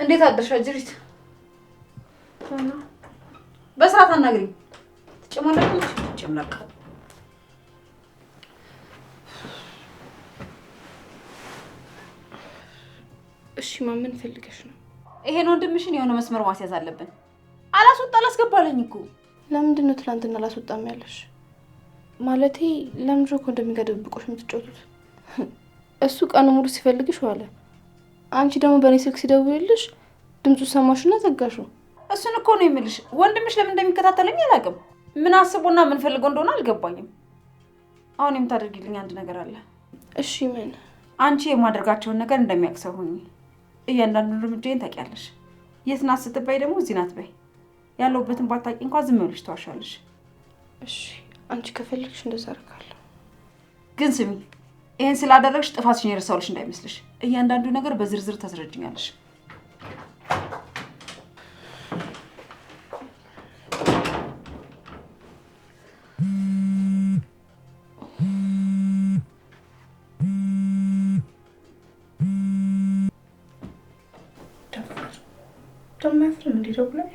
እንዴት አደርሽ አጅሪት? በሰዓት አናግሪኝ። ትጨማለቅሽ ጨምለቅ። እሺ ማምን ፈልገሽ ነው? ይሄን ወንድምሽን የሆነ መስመር ማስያዝ አለብን። አላስወጣ አላስገባለኝ እኮ። ለምንድን ነው ትናንትና አላስወጣም ያለሽ? ማለቴ ለምንድን ነው እንደሚገድብቆሽ የምትጫወቱት? እሱ ቀኑ ሙሉ ሲፈልግሽ ዋለ። አንቺ ደግሞ በእኔ ስልክ ሲደውልልሽ ድምፁ ሰማሽና ዘጋሽው። እሱን እኮ ነው የምልሽ። ወንድምሽ ለምን እንደሚከታተለኝ አላውቅም። ምን አስቦና ምን ፈልጎ እንደሆነ አልገባኝም። አሁን የምታደርጊልኝ አንድ ነገር አለ። እሺ ምን? አንቺ የማደርጋቸውን ነገር እንደሚያቅሰው ሁኚ። እያንዳንዱን እርምጃዬን ታውቂያለሽ። የት ናት ስትባይ ደግሞ እዚህ ናት በይ። ያለሁበትን ባታውቂ እንኳን ዝም ብለሽ ተዋሻለሽ። እሺ አንቺ ከፈለግሽ እንደዛ አደርጋለሁ። ግን ስሚ፣ ይሄን ስላደረግሽ ጥፋትሽን የረሳሁልሽ እንዳይመስልሽ። እያንዳንዱ ነገር በዝርዝር ታስረጅኛለሽ። ደሞ ያፍርም እንዴ ደውላል?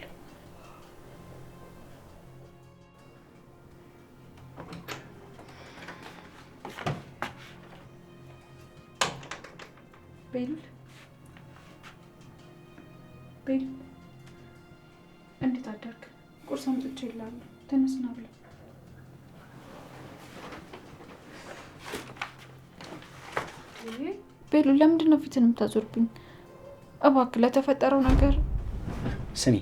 ቤሉል እንዴት አደርክ? ቁርስ አምጥቼ እልሃለሁ። ተነስና ብላ። ቤሉል ለምንድን ነው ፊትን የምታዞርብኝ? እባክህ ለተፈጠረው ነገር ስሚ፣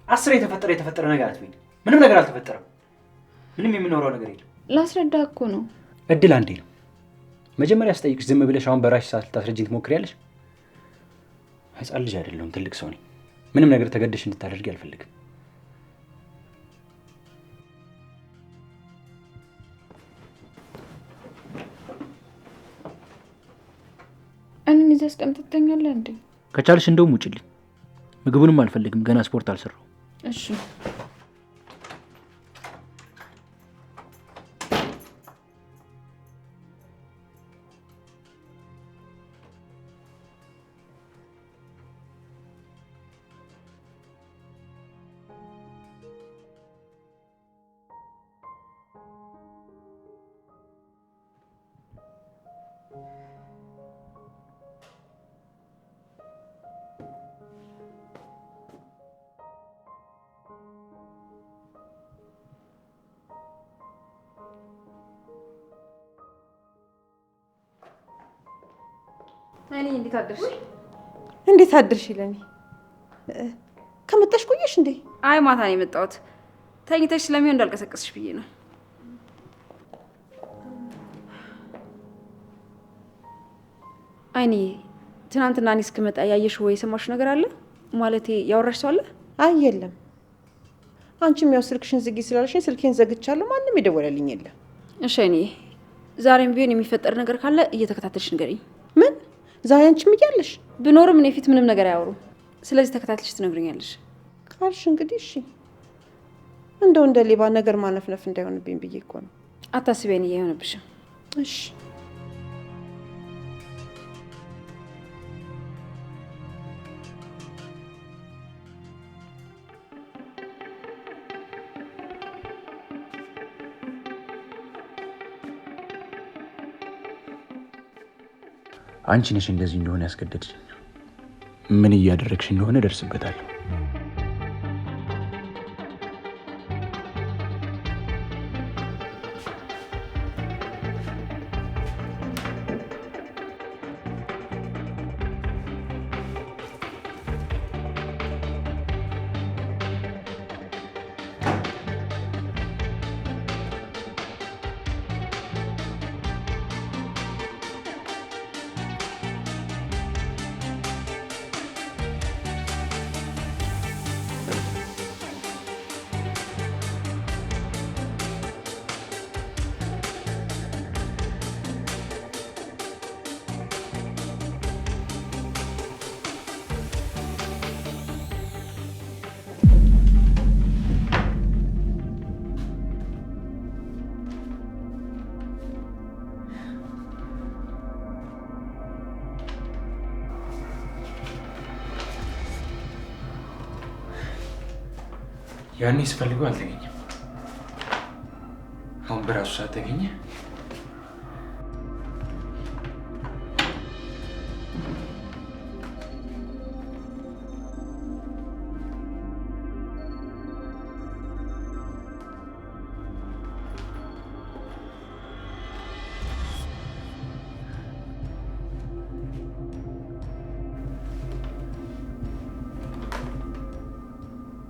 አስር የተፈጠረ ነገር አትበይኝ። ምንም ነገር አልተፈጠረም። ምንም የምኖረው ነገር የለም። ላስረዳ እኮ ነው። እድል አንዴ ነው። መጀመሪያ ስጠይቅሽ ዝም ብለሽ አሁን በራስሽ ሰዓት ልታስረጂኝ ትሞክሪያለሽ። ህፃን ልጅ አይደለሁም፣ ትልቅ ሰው ነኝ። ምንም ነገር ተገደሽ እንድታደርጊ አልፈልግም። እኔን ይዘህ አስቀምጠህ ትተኛለህ እንዴ? ከቻልሽ እንደውም ውጭልኝ። ምግቡንም አልፈልግም፣ ገና ስፖርት አልሰራው። እሺ እኔ እንዴት አድርሽ ይለኝ። ከመጣሽ ቆየሽ እንዴ? አይ ማታ ነው የመጣሁት። ተኝተሽ ስለሚሆን እንዳልቀሰቀስሽ ብዬ ነው። አይኔ ትናንትና እኔ እስክመጣ ያየሽ ወይ የሰማሽ ነገር አለ? ማለቴ ያወራሽ ሰው አለ? አይ የለም። አንቺም ያው ስልክሽን ዝጊ ስላለሽኝ ስልኬን ዘግቻለሁ። ማንም የደወለልኝ የለም። እሺ እኔ ዛሬም ቢሆን የሚፈጠር ነገር ካለ እየተከታተልሽ ንገሪኝ። ምን? ዛሬ አንቺም እያለሽ? ብኖርም እኔ ፊት ምንም ነገር አያወሩም። ስለዚህ ተከታትልሽ ትነግሪኛለሽ ካልሽ እንግዲህ እሺ። እንደው እንደ ሌባ ነገር ማነፍነፍ እንዳይሆንብኝ ብዬ እኮ ነው። አታስቢ፣ እኔ እየሆነብሽ። እሺ አንቺ ነሽ እንደዚህ እንደሆነ ያስገደድሽኝ። ምን እያደረግሽ እንደሆነ ደርስበታለሁ። ያኔ ስፈልገው አልተገኘም። አሁን በራሱ ሰዓት ተገኘ።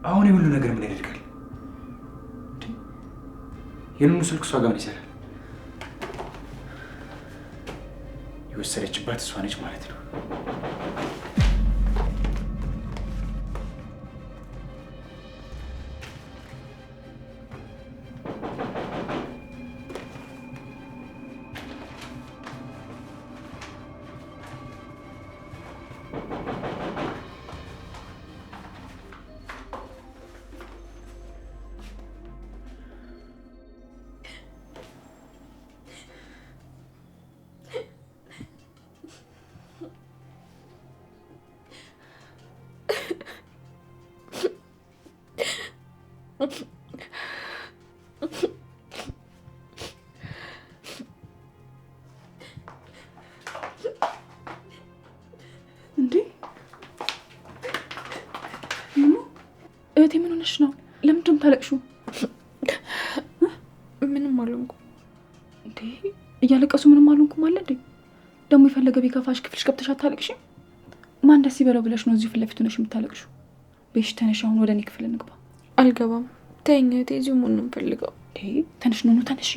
አሁን የሁሉ ነገር ምን ያደርጋል? የኑኑ ስልክ እሷ ጋር ምን ይሰራል? የወሰደችባት እሷ ነች ማለት ነው። እንዴ እህቴ ምን ሆነሽ ነው? ለምንድን ታለቅሽው? ምንም አልሆንኩም። እንዴ እያለቀሱ ምንም አልሆንኩም አለ እንዴ? ደግሞ የፈለገ ቢከፋሽ ክፍልሽ ገብተሽ አታለቅሽም? ማን ደስ ይበለው ብለሽ ነው እዚሁ ፊት ለፊት ሆነሽ የምታለቅሽው? ቤሽ ተነሽ፣ አሁን ወደ እኔ ክፍል እንግባ። አልገባም። ተይኝ እህቴ፣ እዚሁ መሆን ነው የምፈልገው። ተነሽ ኑኑ፣ ተነሽ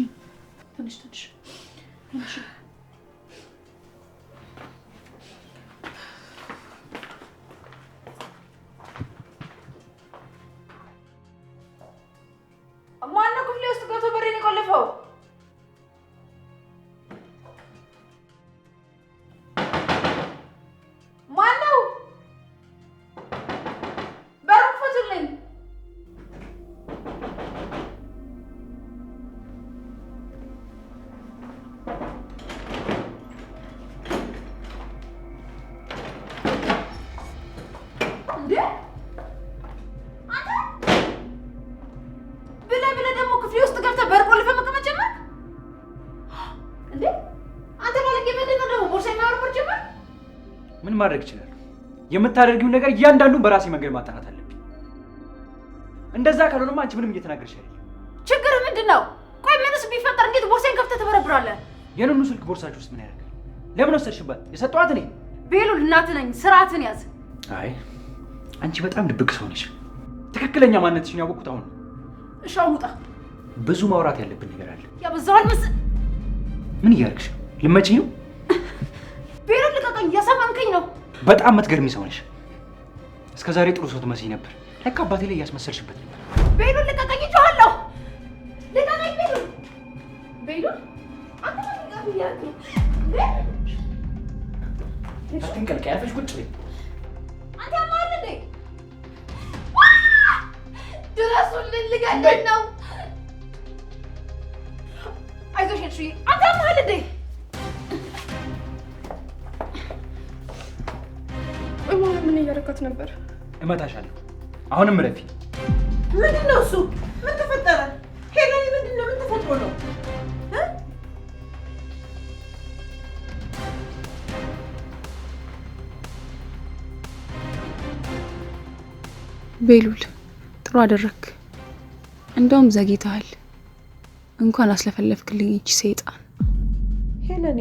ተነሽ ተነሽ ተነሽ። ማነው ክፍሌ ውስጥ ገብቶ በሬን የቆለፈው? ማነው? በሩን ክፈቱልኝ። እንዴ ብለህ ደግሞ ክፍሌ ውስጥ ገብተህ በር ቆልፈህ መቀመጥ ጀመርክ እንዴ? አንተ ባለጌ ምንድን ነው ደግሞ ቦርሳ የሚያወርበር ጀመር? ምን ማድረግ ይችላል? የምታደርጊውን ነገር እያንዳንዱን በራሴ መንገድ ማጣራት አለብኝ። እንደዛ ካልሆነማ አንቺ ምንም እየተናገርሽ አይደለም። ችግር ምንድን ነው? ቆይ ምንስ ቢፈጠር እንዴት ቦርሳዬን ከፍተህ ትበረብራለህ? የኑኑ ስልክ ቦርሳችሁ ውስጥ ምን ያደርጋል? ለምን ወሰድሽባት? የሰጠኋት እኔ። ቤሉል እናትህ ነኝ። ስርዓትን ያዝ። አይ አንቺ በጣም ድብቅ ሰው ነሽ። ትክክለኛ ማንነትሽን ያወቅሁት አሁን ነው። እሺ አሁን ውጣ። ብዙ ማውራት ያለብን ነገር አለ። ያበዛዋል መሰል። ምን እያደረግሽ ነው? ልመጪኝ ነው? ቤሉል ልቀቀኝ፣ እያሳመምከኝ ነው። በጣም የምትገርሚ ሰው ነሽ። እስከ ዛሬ ጥሩ ሰው ትመስይ ነበር። ለካ አባቴ ላይ እያስመሰልሽበት ነበር። ቤሉል ልቀቀኝ፣ እጮሃለሁ። ልቀቀኝ ቤሉል። ቤሉል አንተ ልቀቀኝ እያልኩኝ አትንቀልቀይ፣ አርፈሽ ቁጭ በይ። አንተ ያማል እንዴ? ድረሱልን፣ ልገለን ነው። አይዞሽ እሺ። አንተ ያማል እንዴ? ምን እያደረጋት ነበር? እመታሻለሁ። አሁንም ረፊ። ምንድን ነው እሱ? ምን ተፈጠረ? ሄለን ምንድን ነው? ምን ተፈጥሮ ነው? ቤሉል ጥሩ አደረክ። እንደውም ዘግይተሃል። እንኳን አስለፈለፍክልኝ ይቺ ሰይጣን። ሄለኔ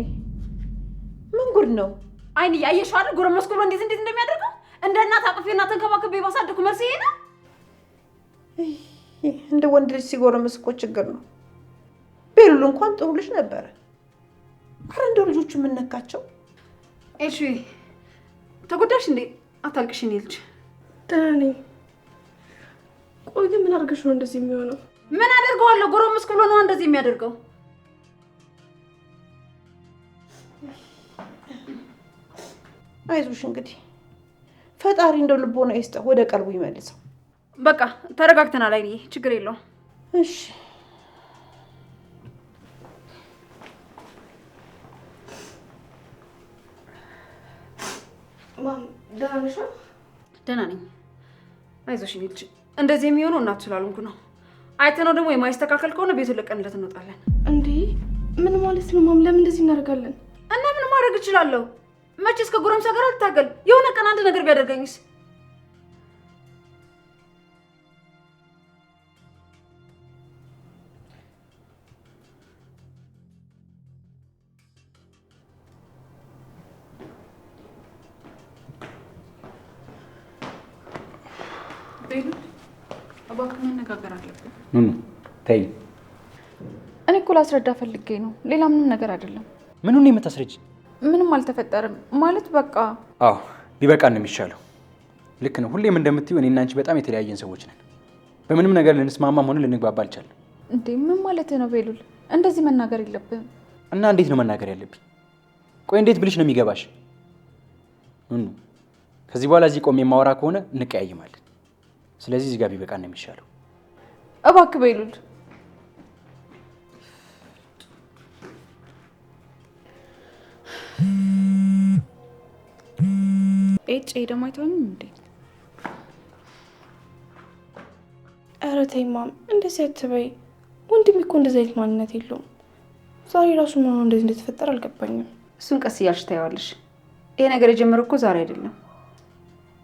ምን ጉድ ነው? አይን እያየሽው አይደል? ጎረመስኩ ብሎ እንዴት እንደሚያደርገው እንደ እናት አቅፌና ተንከባክቤ ባሳደኩ መልስ ይሄ ነው። እንደ ወንድ ልጅ ሲጎረምስ እኮ ችግር ነው። ቤሉል እንኳን ጥሩ ልጅ ነበረ። አረ እንደው ልጆቹ ምን ነካቸው? እሺ ተጎዳሽ እንዴ? አታልቅሽ የኔ ልጅ። ደህና ነኝ። ቆይ ግን ምን አድርገሽ ነው እንደዚህ የሚሆነው? ምን አደርገዋለሁ? ጎረመስኩ ብሎ ነው እንደዚህ የሚያደርገው። አይዞሽ እንግዲህ ፈጣሪ እንደው ልቦና ይስጠው፣ ወደ ቀልቡ ይመልሰው። በቃ ተረጋግተናል አይኔ፣ ችግር የለውም። እሺ ማም ደህና ነሽ? ደህና ነኝ። አይዞሽ የኔ ልጅ። እንደዚህ የሚሆነው እናት ስላልሆንኩ ነው። አይተነው ደግሞ የማይስተካከል ከሆነ ቤቱን ለቀንለት እንወጣለን። እንዴ ምን ማለት ነው ማም? ለምን እንደዚህ እናደርጋለን? እና ምን ማድረግ እችላለሁ? መቼስ ከጎረምሳ ጋር አልታገል። የሆነ ቀን አንድ ነገር ቢያደርገኝስ? እባክህ መነጋገር አለብን። ተይ። እኔ እኮ ላስረዳ ፈልጌ ነው፣ ሌላ ምንም ነገር አይደለም። ምኑን ነው የምታስረጅ? ምንም አልተፈጠረም ማለት በቃ። አዎ ቢበቃን ነው የሚሻለው። ልክ ነው። ሁሌም እንደምትይው እኔና አንቺ በጣም የተለያየን ሰዎች ነን። በምንም ነገር ልንስማማም ሆነ ልንግባባ አልቻለም። እንዴ ምን ማለት ነው ቤሉል? እንደዚህ መናገር የለብህም። እና እንዴት ነው መናገር ያለብኝ? ቆይ እንዴት ብልሽ ነው የሚገባሽ? ከዚህ በኋላ እዚህ ቆሜ የማወራ ከሆነ እንቀያይማለን። ስለዚህ እዚህ ጋር ቢበቃን ነው የሚሻለው። እባክህ ቤሉል። ኤጭ ደግሞ አይተውኝም እንዴ? ኧረ ተይ ማም፣ እንደዚህ አትበይ። ወንድሜ እኮ እንደዚህ አይነት ማንነት የለውም። ዛሬ ራሱ ምን ሆኖ እንደዚህ እንደተፈጠረ አልገባኝም። እሱን ቀስ እያልሽ ታየዋለሽ። ይሄ ነገር የጀመረው እኮ ዛሬ አይደለም።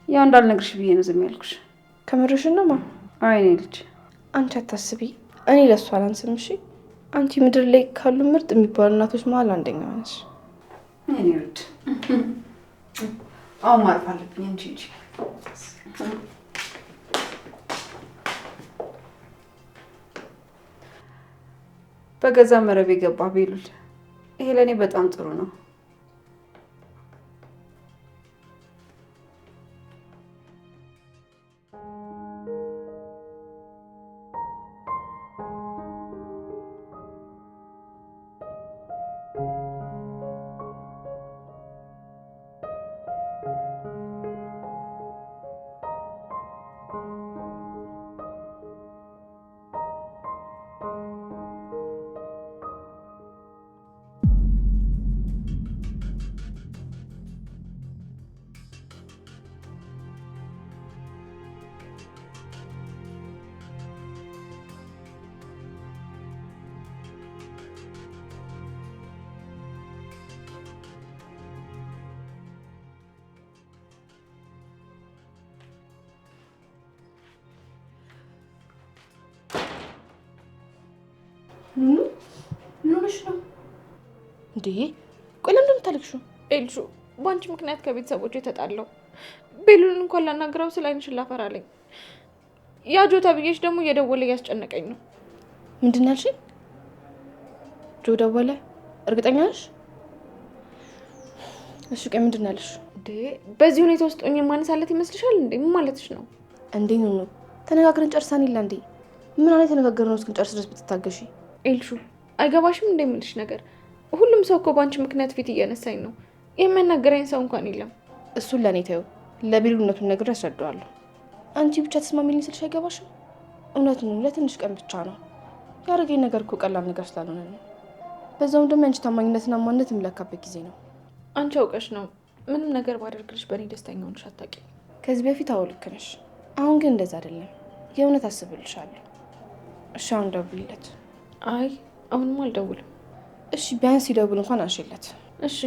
ያው እንዳልነግርሽ ብዬ ነው ዝም ያልኩሽ። ከምርሽን ነው ማም? አይ እኔ ልጅ አንቺ አታስቢ፣ እኔ ለእሱ አላንስም። እሺ አንቺ ምድር ላይ ካሉ ምርጥ የሚባሉ እናቶች መሀል አንደኛዋ ነሽ። እኔ ልጅ አሁን ማረፍ አለብኝ እንጂ በገዛ መረብ የገባ ቤሉል። ይሄ ለእኔ በጣም ጥሩ ነው። ምን ሆነሽ ነው እንዴ? ቆይ ለምን እንደምታለቅሽው? ኤልሹ በአንቺ ምክንያት ከቤተሰቦች የተጣለው ቤሉልን እንኳን ላናግረው ስለ አይንሽን ላፈራለኝ። ያ ጆ ተብዬሽ ደግሞ እየደወለ እያስጨነቀኝ ነው። ምንድን ያልሽኝ? ጆ ደወለ? እርግጠኛ ነሽ? እሺ ቆይ ምንድን ያልሽ እንዴ? በዚህ ሁኔታ ውስጥ ሆኜ ማነሳለት ይመስልሻል እንዴ? ምን ማለትሽ ነው እንዴ? ነው ተነጋግረን ጨርሰን የለ እንዴ? ምን አይነት ተነጋግረን ነው እስክንጨርስ ድረስ ብትታገሺ? ኤልሹ አይገባሽም እንደምልሽ ነገር። ሁሉም ሰው እኮ ባንቺ ምክንያት ፊት እያነሳኝ ነው። የሚያናገረኝ ሰው እንኳን የለም። እሱን ለኔ ተይው፣ ለቤሉነቱን ነገር ያስረዳዋለሁ። አንቺ ብቻ ተስማሚልኝ ስልሽ አይገባሽም? እውነቱን ለትንሽ ቀን ብቻ ነው ያደረገኝ ነገር እኮ ቀላል ነገር ስላልሆነ ነው። በዛውም ደግሞ አንቺ ታማኝነትና ማንነት የሚለካበት ጊዜ ነው። አንቺ አውቀሽ ነው ምንም ነገር ባደርግልሽ በእኔ ደስተኛ ሆንሽ አታውቂም። ከዚህ በፊት አዎ ልክ ነሽ። አሁን ግን እንደዛ አይደለም። የእውነት አስብልሻለሁ። እሺ አሁን ደውይለት። አይ አሁንም አልደውልም። እሺ ቢያንስ ሲደውል እንኳን አንሺለት። እሺ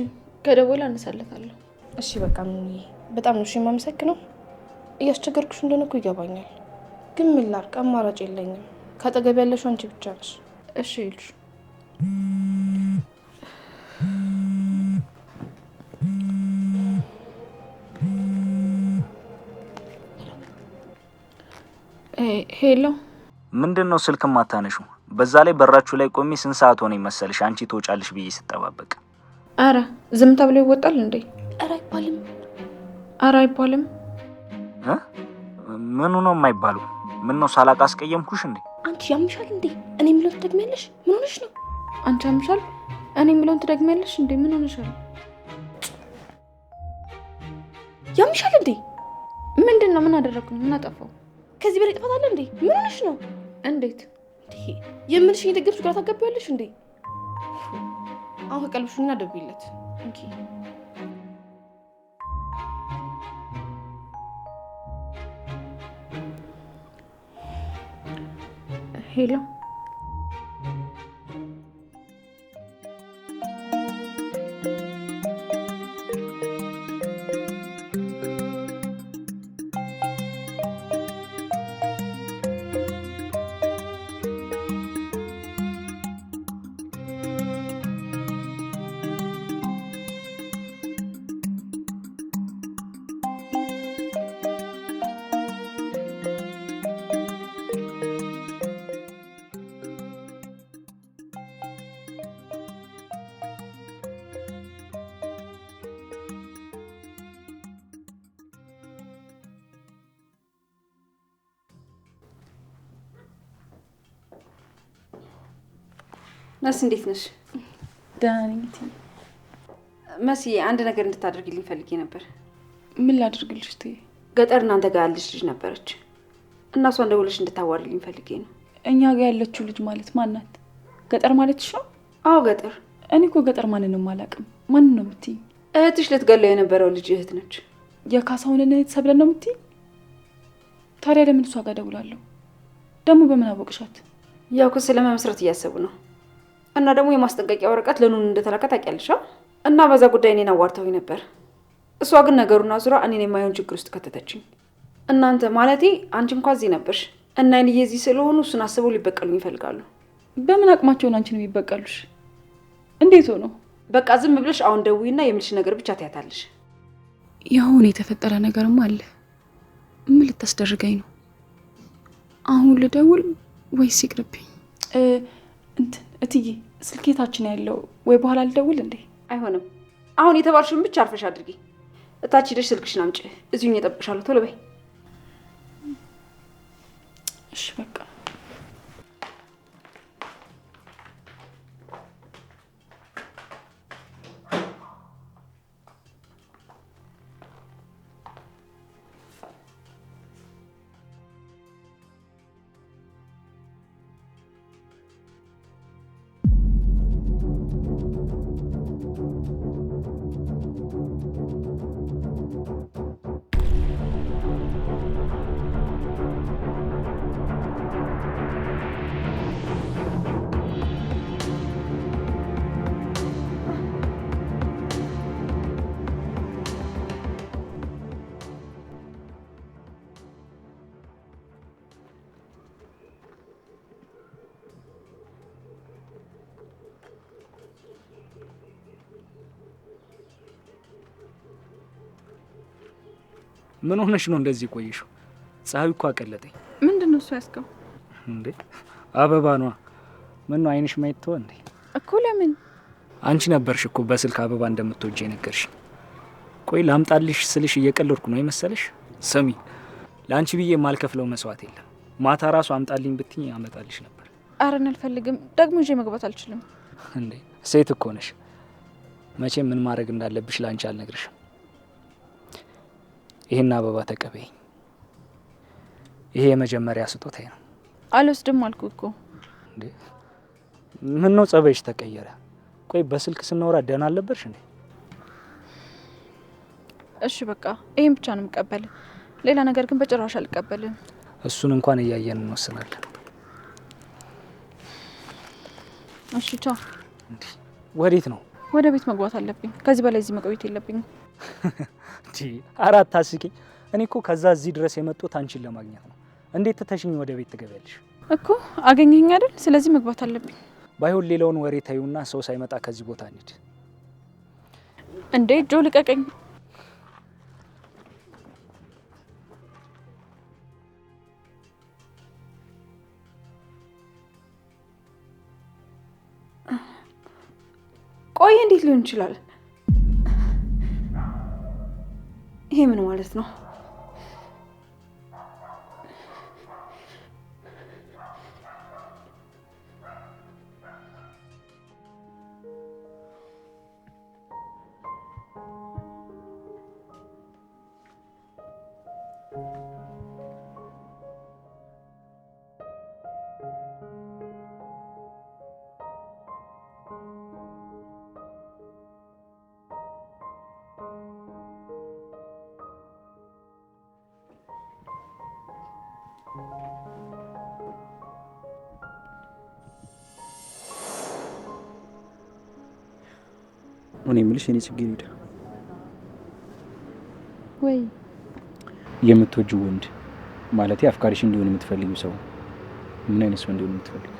ከደወለ አነሳለታለሁ። እሺ በቃ ምንዬ በጣም ነው የማመሰግነው። እያስቸገርኩሽ እንደሆነ እኮ ይገባኛል፣ ግን ምን ላድርግ? አማራጭ የለኝም። ካጠገብ ያለሽው አንቺ ብቻ ነሽ። እሺ ይልሽ ሄሎ። ምንድን ነው ስልክ ማታነሹ? በዛ ላይ በራችሁ ላይ ቆሜ ስንት ሰዓት ሆነ መሰልሽ አንቺ ትወጫለሽ ብዬ ስጠባበቅ። አረ ዝም ተብሎ ይወጣል እንዴ? አረ አይባልም። አረ አይባልም። ምኑ ነው የማይባለው? ምን ነው ሳላቅ አስቀየምኩሽ እንዴ? አንቺ ያምሻል እንዴ? እኔ የምለውን ትደግሚያለሽ? ምን ሆነሽ ነው? አንቺ ያምሻል? እኔ የምለውን ትደግሚያለሽ እንዴ? ምን ሆነሻል? ያምሻል እንዴ? ምንድን ነው? ምን አደረኩኝ? ምን አጠፋው? ከዚህ በላይ ጥፋት አለ እንዴ? ምን ሆነሽ ነው? እንዴት የምልሽ እየደገምሽ ግራ ታጋቢያለሽ እንዴ? አሁን ከቀልብሽና ደውይለት እንኪ። ሄሎ ነስ እንዴት ነሽ? ደህና ነኝ። መሲ አንድ ነገር እንድታደርግልኝ ፈልጌ ነበር። ምን ላድርግልሽ? ገጠር እናንተ ጋር ያለች ልጅ ነበረች እና እሷን ደውለሽ እንድታዋሪልኝ ፈልጌ ነው። እኛ ጋር ያለችው ልጅ ማለት ማን ናት? ገጠር ማለትሽ ነው? አዎ ገጠር። እኔ እኮ ገጠር ማንንም አላውቅም። ማንን ነው የምትይኝ? እህትሽ ልትገለው የነበረው ልጅ እህት ነች። የካሳሁንን እህት ሰብለን ነው የምትይኝ? ታዲያ ለምን እሷ ጋር ደውላለሁ? ደግሞ በምን አወቅሻት? ያው ክስ ለመመስረት እያሰቡ ነው እና ደግሞ የማስጠንቀቂያ ወረቀት ለኑን እንደተላከ ታውቂያለሽ እና በዛ ጉዳይ እኔን አዋርተውኝ ነበር። እሷ ግን ነገሩን አዙራ እኔን የማይሆን ችግር ውስጥ ከተተችኝ። እናንተ ማለቴ አንቺ እንኳን እዚህ ነበርሽ እና እኔ እዚህ ስለሆኑ እሱን አስበው ሊበቀሉኝ ይፈልጋሉ። በምን አቅማቸውን አንቺን የሚበቀሉሽ? እንዴት ሆኖ? በቃ ዝም ብለሽ አሁን ደውይና የምልሽ ነገር ብቻ ታያታለሽ። የሆነ የተፈጠረ ነገርም አለ። ምን ልታስደርገኝ ነው? አሁን ልደውል ወይስ ይቅርብኝ? እትዬ ስልኬታችን ያለው ወይ በኋላ ልደውል እንዴ? አይሆንም። አሁን የተባልሽውን ብቻ አርፈሽ አድርጊ። እታች ሄደሽ ስልክሽን አምጪ። እዚሁኝ እጠብቅሻለሁ። ቶሎ በይ። እሺ በቃ ምን ሆነሽ ነው እንደዚህ ቆይሽው? ፀሐዩ እኮ አቀለጠኝ። ምንድነው እሱ ያስከው? እንዴ አበባ ነዋ። ምን ነው አይንሽ ማየት ተወ እንዴ? እኮ ለምን? አንቺ ነበርሽ እኮ በስልክ አበባ እንደምትወጂ ነገርሽ። ቆይ ላምጣልሽ ስልሽ እየቀለድኩ ነው የመሰለሽ? ስሚ፣ ለአንቺ ብዬ የማልከፍለው መስዋዕት የለም። ማታ ራሱ አምጣልኝ ብትኝ አመጣልሽ ነበር። አረን አልፈልግም። ደግሞ ይዤ መግባት አልችልም። እንዴ ሴት እኮ ነሽ። መቼም ምን ማድረግ እንዳለብሽ ላንቺ አልነግርሽም። ይሄን አበባ ተቀበይኝ። ይሄ የመጀመሪያ ስጦታዬ ነው። አልወስድም አልኩ እኮ። እንዴ ምን ነው ጸባይሽ ተቀየረ? ቆይ በስልክ ስናወራ ደህና አልነበርሽ እንዴ? እሺ በቃ ይሄን ብቻ ነው የምቀበል። ሌላ ነገር ግን በጭራሽ አልቀበልም። እሱን እንኳን እያየን እንወስናለን። እሺ ቻው። እንዴ ወዴት ነው? ወደ ቤት መግባት አለብኝ። ከዚህ በላይ እዚህ መቆየት የለብኝም። እንዴ አራት ታስቂኝ። እኔ እኮ ከዛ እዚህ ድረስ የመጣሁት አንቺን ለማግኘት ነው። እንዴት ትተሽኝ ወደ ቤት ትገቢያለሽ? እኮ አገኘኸኝ አይደል? ስለዚህ መግባት አለብኝ። ባይሆን ሌላውን ወሬ ታዩና ሰው ሳይመጣ ከዚህ ቦታ እንሂድ። እንዴ ጆ ልቀቀኝ። ቆይ እንዴት ሊሆን ይችላል? ይሄ ምን ማለት ነው? እኔ የምልሽ የኔ ጽጌረዳ ወይ የምትወጂው ወንድ ማለት አፍቃሪሽ እንዲሆን የምትፈልጊው ሰው ምን አይነት ሰው እንዲሆን የምትፈልጊው?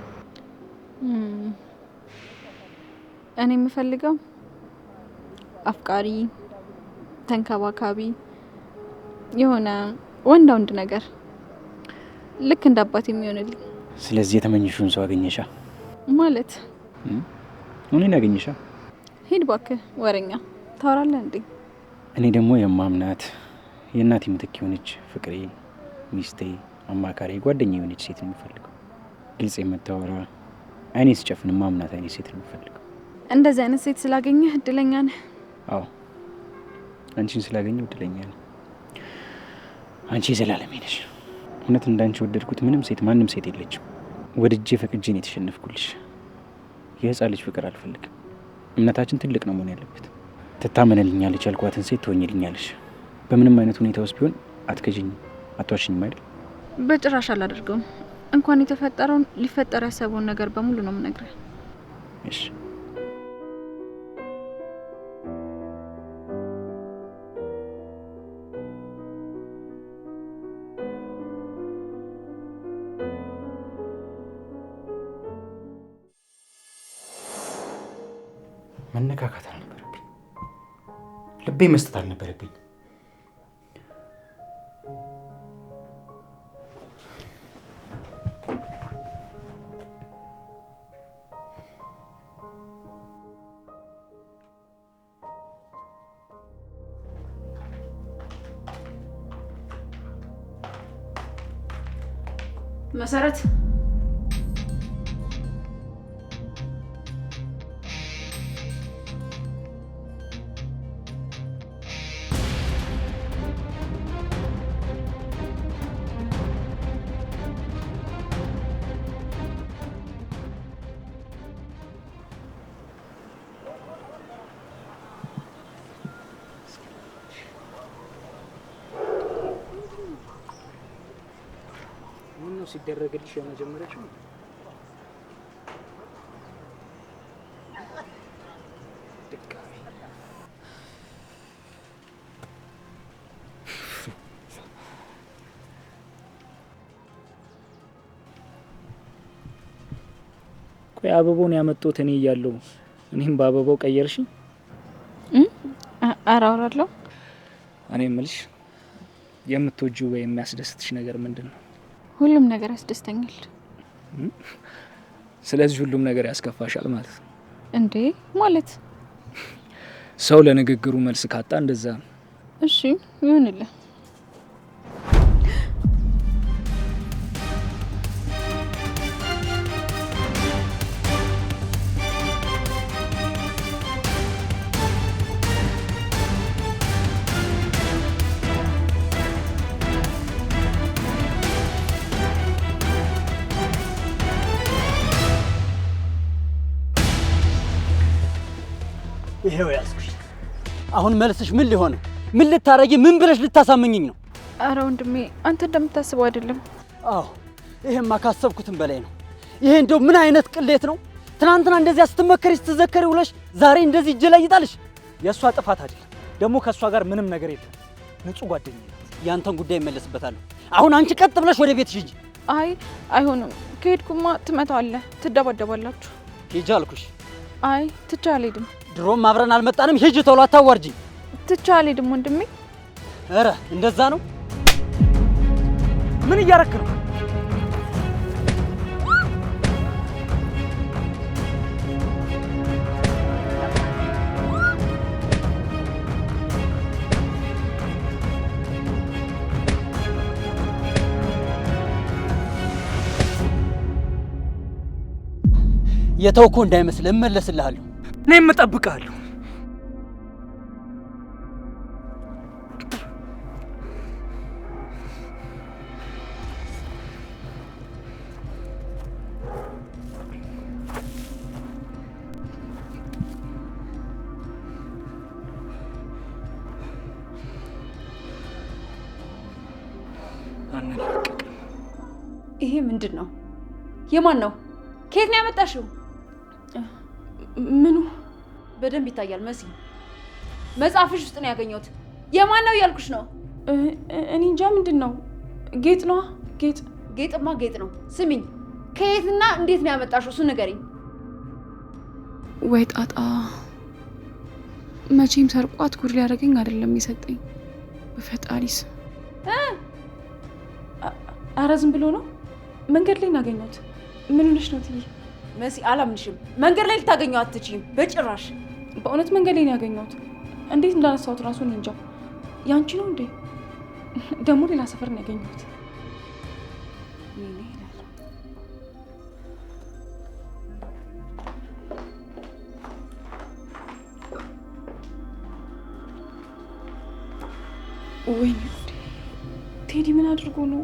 እኔ የምፈልገው አፍቃሪ፣ ተንከባካቢ የሆነ ወንድ ነገር ልክ እንደ አባት የሚሆንልኝ። ስለዚህ የተመኘሽውን ሰው አገኘሻ ማለት? እኔን አገኘሻ? ሂድ እባክህ ወሬኛ ታወራለህ እንዴ? እኔ ደግሞ የማምናት የእናቴ ምትክ የሆነች ፍቅሬ፣ ሚስቴ፣ አማካሪ፣ ጓደኛ የሆነች ሴት ነው የምፈልገው። ግልጽ የምታወራ አይኔ ስጨፍን ማምናት አይኔ ሴት ነው የምፈልገው። እንደዚህ አይነት ሴት ስላገኘህ እድለኛ ነህ። አዎ አንቺን ስላገኘው እድለኛ ነኝ። አንቺ የዘላለሜ ነሽ። እውነት እንዳንቺ ወደድኩት ምንም ሴት ማንም ሴት የለችም። ወድጄ ፈቅጄ ነው የተሸነፍኩልሽ። የህፃን ልጅ ፍቅር አልፈልግም። እምነታችን ትልቅ ነው መሆን ያለበት። ትታመንልኛለች ያልኳትን ሴት ትሆኝልኛለሽ። በምንም አይነት ሁኔታ ውስጥ ቢሆን አትከጂኝም፣ አትዋሽኝም አይደል? በጭራሽ አላደርገውም። እንኳን የተፈጠረውን ሊፈጠር ያሰበውን ነገር በሙሉ ነው የምነግርህ። እሺ መነካካት አልነበረብኝ፣ ልቤ መስጠት አልነበረብኝ። መሰረት ሲደረግልሽ የመጀመሪያሽ ነው? ድጋሚ ቆይ አበባውን ያመጣሁት እኔ እያለሁ እኔም በአበባው ቀየርሽኝ? አራውራለሁ። እኔ የምልሽ የምትወጂው ወይ የሚያስደስትሽ ነገር ምንድን ነው? ሁሉም ነገር ያስደስተኛል። ስለዚህ ሁሉም ነገር ያስከፋሻል ማለት ነው እንዴ? ማለት ሰው ለንግግሩ መልስ ካጣ እንደዛ ነው። እሺ ይሁንልህ። ይሄው ያዝኩሽ። አሁን መልስሽ ምን ሊሆን ነው? ምን ልታረጊ? ምን ብለሽ ልታሳምኝኝ ነው? አረ ወንድሜ አንተ እንደምታስበው አይደለም። አዎ ይሄማ ካሰብኩትም በላይ ነው። ይሄ እንደው ምን አይነት ቅሌት ነው? ትናንትና እንደዚያ ስትመከሪ ስትዘከሪ ውለሽ ዛሬ እንደዚህ እጅ ላይ ይጣልሽ። የእሷ ጥፋት አይደለም። ደግሞ ከእሷ ጋር ምንም ነገር የለም። ንጹህ ጓደኛ ናት። ያንተን ጉዳይ እመለስበታለሁ። አሁን አንቺ ቀጥ ብለሽ ወደ ቤትሽ ሂጂ። አይ አይሆንም። ከሄድኩማ ትመታዋለህ፣ ትደባደባላችሁ። ሂጂ አልኩሽ። አይ ትቼ አልሄድም። ድሮም አብረን አልመጣንም። ሂጂ ቶሎ፣ አታዋርጂኝ። ትቼ አልሄድም ወንድሜ። ኧረ እንደዛ ነው? ምን እያረክ ነው? የተውኮ እንዳይመስል እመለስልሃለሁ። እኔም እጠብቅሃለሁ። ይሄ ምንድን ነው? የማን ነው? ከየት ነው ያመጣሽው? ምኑ? በደንብ ይታያል መሲ። መጽሐፍሽ ውስጥ ነው ያገኘሁት። የማን ነው እያልኩሽ ነው? እኔ እንጃ። ምንድን ነው? ጌጥ ነዋ። ጌጥ? ጌጥማ ጌጥ ነው። ስሚኝ፣ ከየትና እንዴት ነው ያመጣሽው? እሱን ንገሪኝ። ወይ ጣጣ! መቼም ሰርቋት ጉድ ሊያደርገኝ አይደለም የሰጠኝ። በፈጣሪስ! አረ ዝም ብሎ ነው። መንገድ ላይ እናገኘሁት። ምን ሆነሽ ነው ትይ? መሲ አላምንሽም። መንገድ ላይ ልታገኘው አትችይም በጭራሽ። በእውነት መንገድ ላይ ነው ያገኘሁት። እንዴት እንዳነሳሁት ራሱን እንጃ። ያንቺ ነው እንዴ? ደግሞ ሌላ ሰፈር ነው ያገኘሁት። ወይኔ ጉዴ! ቴዲ ምን አድርጎ ነው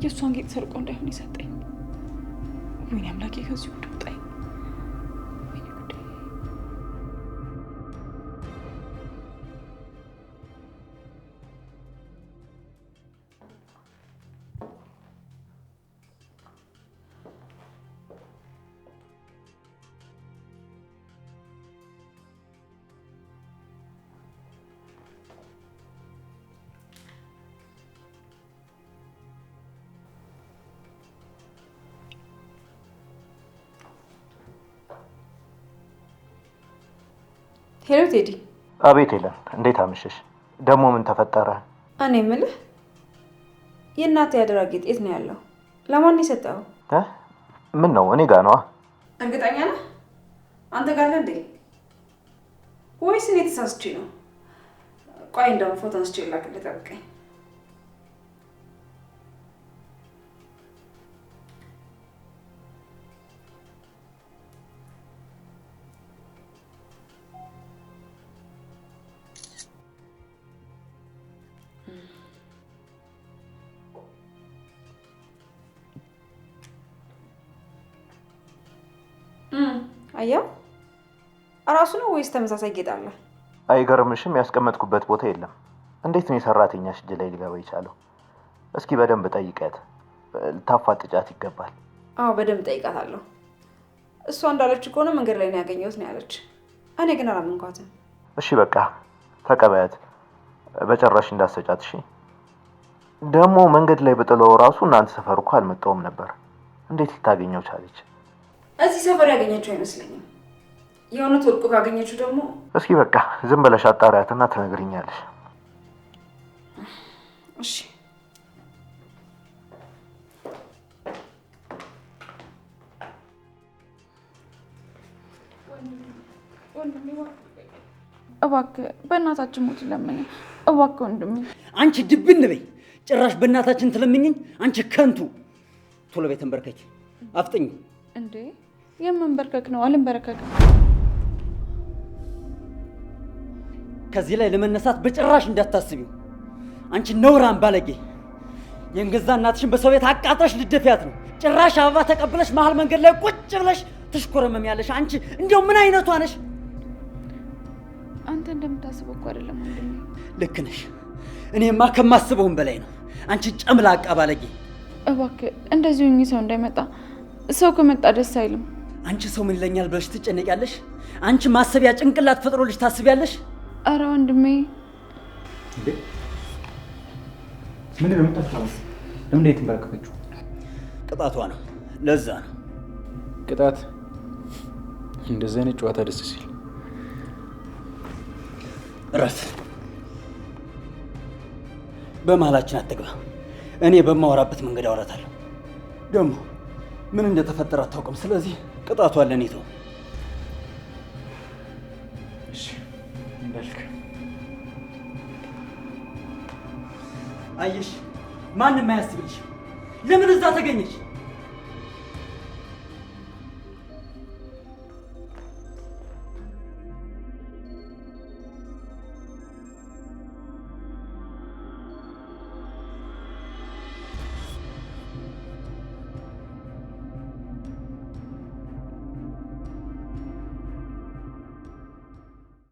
የእሷን ጌጥ ሰርቆ እንዳይሆን የሰጠኝ? ወይኔ አምላኬ! ከዚህ ወደ ወጣኝ። ወይኔ ጉዴ! ሄሎ ቴዲ። አቤት ሄለን፣ እንዴት አመሸሽ? ደግሞ ምን ተፈጠረ? እኔ የምልህ የእናቴ ያደራ ጌጥ የት ነው ያለው? ለማን የሰጠው? ምን ነው? እኔ ጋ ነዋ። እርግጠኛ ነህ? አንተ ጋር አለ እንዴ? ወይስ እኔ ተሳስቼ ነው? ቆይ እንደውም ፎቶ አንስቼ ላክልህ፣ ጠብቀኝ። አየው፣ እራሱ ነው ወይስ ተመሳሳይ ጌጥ አለ? አይገርምሽም? ያስቀመጥኩበት ቦታ የለም። እንዴት ነው የሰራተኛሽ እጅ ላይ ሊገባ የቻለው? እስኪ በደንብ ጠይቂያት። ልታፋጥጫት ይገባል። አዎ በደንብ ጠይቃታለሁ። እሷ እንዳለች ከሆነ መንገድ ላይ ነው ያገኘሁት ነው ያለች። እኔ ግን አላመንኳትም። እሺ በቃ ተቀበያት፣ በጭራሽ እንዳሰጫት። እሺ ደግሞ መንገድ ላይ በጥለው ራሱ እናንተ ሰፈር እኮ አልመጣሁም ነበር። እንዴት ልታገኘው ቻለች? እዚህ ሰፈር ያገኘችው አይመስለኝም። የእውነት ወድቆ ካገኘችው ደግሞ እስኪ በቃ ዝም ብለሽ አጣሪያትና ትነግሪኛለሽ። እሺ እባክህ በእናታችን ሞት ለምን? እባክህ ወንድሜ። አንቺ ድብን በይ። ጭራሽ በእናታችን ትለምኝኝ? አንቺ ከንቱ! ቶሎ ቤት ተንበርከኪ፣ አፍጥኝ። እንዴ የምንበርከክ ነው? አልንበረከክም። ከዚህ ላይ ለመነሳት በጭራሽ እንዳታስቢው። አንቺ ነውራን ባለጌ! የእንገዛ እናትሽን በሰው ቤት አቃጥረሽ ልደፊያት ነው። ጭራሽ አበባ ተቀብለሽ መሀል መንገድ ላይ ቁጭ ብለሽ ትሽኮረመሚያለሽ። አንቺ እንዲያው ምን አይነቷ ነሽ? አንተ እንደምታስበው እኮ አይደለም ወንድሜ። ልክ ነሽ። እኔማ ከማስበውም በላይ ነው። አንቺ ጨምላቃ ባለጌ! እባክህ እንደዚሁ እኚህ ሰው እንዳይመጣ። ሰው ከመጣ ደስ አይልም። አንቺ ሰው ምን ይለኛል ብለሽ ትጨነቂያለሽ? አንቺ ማሰቢያ ጭንቅላት ፈጥሮልሽ ታስቢያለሽ? አረ ወንድሜ እንዴ ምን ነው የምታፈላው? ለምን የተንበረከከችው? ቅጣቷ ነው። ለዛ ነው ቅጣት። እንደዚህ አይነት ጨዋታ ደስ ሲል እረፍ። በመሀላችን አትግባ። እኔ በማወራበት መንገድ አወራታለሁ። ደግሞ ምን እንደተፈጠረ አታውቅም። ስለዚህ ቅጣቷ ለኔ ተው። እሺ እንዳልክ። አየሽ፣ ማንም አያስብልሽ። ለምን እዛ ተገኘች?